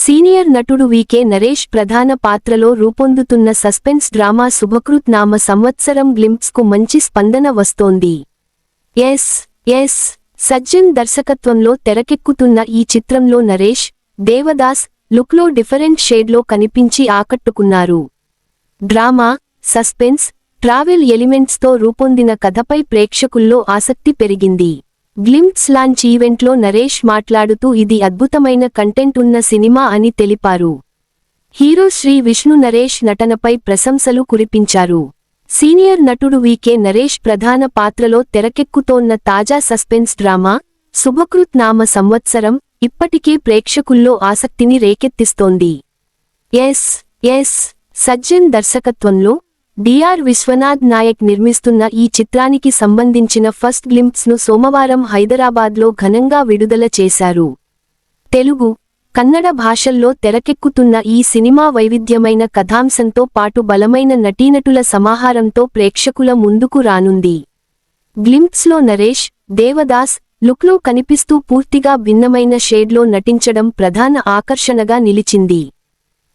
Senior నటుడు వీకే నరేష్ ప్రధాన పాత్రలో రూపొందుతున్న సస్పెన్స్ డ్రామా శుభకృత్ నామ సంవత్సరం గ్లింప్స్కు మంచి స్పందన వస్తోంది. ఎస్ సజ్జన్ దర్శకత్వంలో తెరకెక్కుతున్న ఈ చిత్రంలో నరేష్, దేవదాస్ లుక్లో డిఫరెంట్ షేడ్లో కనిపించి ఆకట్టుకున్నారు. డ్రామా, సస్పెన్స్, ట్రావెల్ ఎలిమెంట్స్తో రూపొందిన కథపై ప్రేక్షకుల్లో ఆసక్తి పెరిగింది. గ్లింప్స్ లాంచ్ ఈవెంట్లో నరేష్ మాట్లాడుతూ ఇది అద్భుతమైన కంటెంట్ ఉన్న సినిమా అని తెలిపారు. హీరో శ్రీ విష్ణు నరేష్ నటనపై ప్రశంసలు కురిపించారు. సీనియర్ నటుడు వీకే నరేష్ ప్రధాన పాత్రలో తెరకెక్కుతోన్న తాజా సస్పెన్స్ డ్రామా శుభకృత్ నామ సంవత్సరం ఇప్పటికే ప్రేక్షకుల్లో ఆసక్తిని రేకెత్తిస్తోంది. ఎస్ సజ్జన్ దర్శకత్వంలో డిఆర్ విశ్వనాథ్ నాయక్ నిర్మిస్తున్న ఈ చిత్రానికి సంబంధించిన ఫస్ట్ గ్లింప్స్ను సోమవారం హైదరాబాద్లో ఘనంగా విడుదల చేశారు. తెలుగు, కన్నడ భాషల్లో తెరకెక్కుతున్న ఈ సినిమా వైవిధ్యమైన కథాంశంతో పాటు బలమైన నటీనటుల సమాహారంతో ప్రేక్షకుల ముందుకు రానుంది. గ్లింప్స్లో నరేష్, దేవదాస్ లుక్లో కనిపిస్తూ పూర్తిగా భిన్నమైన షేడ్లో నటించడం ప్రధాన ఆకర్షణగా నిలిచింది.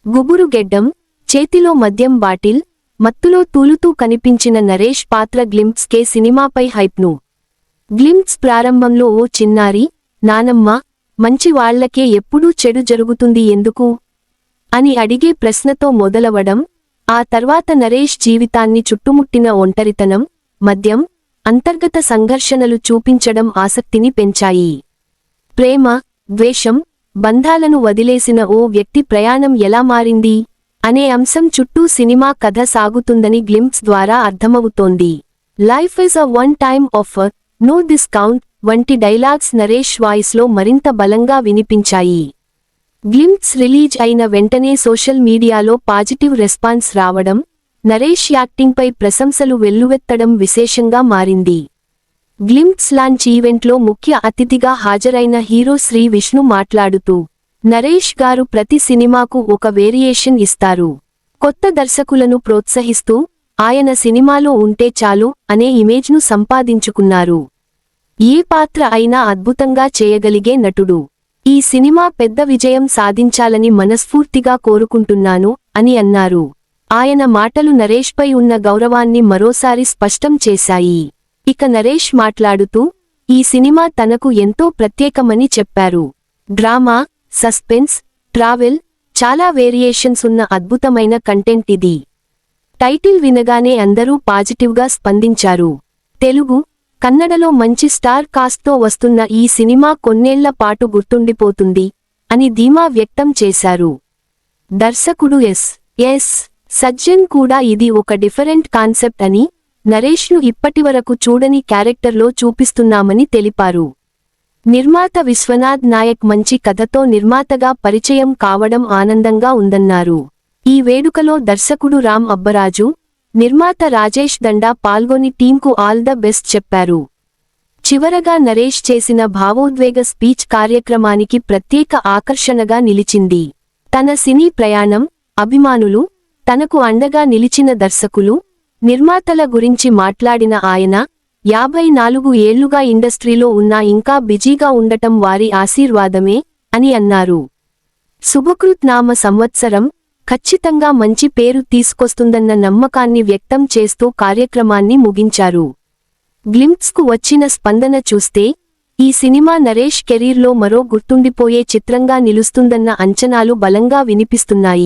గుబురు గెడ్డం, చేతిలో మద్యం బాటిల్, మత్తులో తూలుతూ కనిపించిన నరేష్ పాత్ర గ్లింప్స్కే సినిమాపై హైప్ను. గ్లింప్స్ ప్రారంభంలో ఓ చిన్నారి, నానమ్మ, మంచి వాళ్లకే ఎప్పుడూ చెడు జరుగుతుంది ఎందుకు అని అడిగే ప్రశ్నతో మొదలవడం, ఆ తర్వాత నరేష్ జీవితాన్ని చుట్టుముట్టిన ఒంటరితనం, మద్యం, అంతర్గత సంఘర్షణలు చూపించడం ఆసక్తిని పెంచాయి. ప్రేమ, ద్వేషం, బంధాలను వదిలేసిన ఓ వ్యక్తి ప్రయాణం ఎలా మారింది అనే అంశం చుట్టూ సినిమా కథ సాగుతుందని గ్లింప్స్ ద్వారా అర్థమవుతోంది. Life is a one time offer, no discount వంటి డైలాగ్స్ నరేష్ వాయిస్లో మరింత బలంగా వినిపించాయి. గ్లింప్స్ రిలీజ్ అయిన వెంటనే సోషల్ మీడియాలో పాజిటివ్ రెస్పాన్స్ రావడం, నరేష్ యాక్టింగ్పై ప్రశంసలు వెల్లువెత్తడం విశేషంగా మారింది. గ్లింప్స్ లాంచ్ ఈవెంట్లో ముఖ్య అతిథిగా హాజరైన హీరో శ్రీ విష్ణు మాట్లాడుతూ, నరేష్ గారు ప్రతి సినిమాకు ఒక వేరియేషన్ ఇస్తారు. కొత్త దర్శకులను ప్రోత్సహిస్తూ, ఆయన సినిమాలో ఉంటే చాలు అనే ఇమేజ్ను సంపాదించుకున్నారు. ఏ పాత్ర అయినా అద్భుతంగా చేయగలిగే నటుడు. ఈ సినిమా పెద్ద విజయం సాధించాలని మనస్ఫూర్తిగా కోరుకుంటున్నాను అని అన్నారు. ఆయన మాటలు నరేష్పై ఉన్న గౌరవాన్ని మరోసారి స్పష్టం చేశాయి. ఇక నరేష్ మాట్లాడుతూ, ఈ సినిమా తనకు ఎంతో ప్రత్యేకమని చెప్పారు. డ్రామా, సస్పెన్స్, ట్రావెల్, చాలా వేరియేషన్స్ ఉన్న అద్భుతమైన కంటెంట్ ఇది. టైటిల్ వినగానే అందరూ పాజిటివ్గా స్పందించారు. తెలుగు, కన్నడలో మంచి స్టార్ కాస్ట్తో వస్తున్న ఈ సినిమా కొన్నేళ్ల పాటు గుర్తుండిపోతుంది అని ధీమా వ్యక్తం చేశారు. దర్శకుడు ఎస్ సజ్జన్ కూడా ఇది ఒక డిఫరెంట్ కాన్సెప్ట్ అని, నరేష్ను ఇప్పటివరకు చూడని క్యారెక్టర్లో చూపిస్తున్నామని తెలిపారు. నిర్మాత విశ్వనాథ్ నాయక్ మంచి కథతో నిర్మాతగా పరిచయం కావడం ఆనందంగా ఉందన్నారు. ఈ వేడుకలో దర్శకుడు రామ్ అబ్బరాజు, నిర్మాత రాజేష్ దండా పాల్గొని టీంకు ఆల్ ద బెస్ట్ చెప్పారు. చివరగా నరేష్ చేసిన భావోద్వేగ స్పీచ్ కార్యక్రమానికి ప్రత్యేక ఆకర్షణగా నిలిచింది. తన సినీ ప్రయాణం, అభిమానులు, తనకు అండగా నిలిచిన దర్శకులు, నిర్మాతల గురించి మాట్లాడిన ఆయన, 54 ఏళ్లుగా ఇండస్ట్రీలో ఉన్నా ఇంకా బిజీగా ఉండటం వారి ఆశీర్వాదమే అని అన్నారు. శుభకృత్ నామ సంవత్సరం ఖచ్చితంగా మంచి పేరు తీసుకొస్తుందన్న నమ్మకాన్ని వ్యక్తం చేస్తూ కార్యక్రమాన్ని ముగించారు. గ్లింప్స్కు వచ్చిన స్పందన చూస్తే ఈ సినిమా నరేష్ కెరీర్లో మరో గుర్తుండిపోయే చిత్రంగా నిలుస్తుందన్న అంచనాలు బలంగా వినిపిస్తున్నాయి.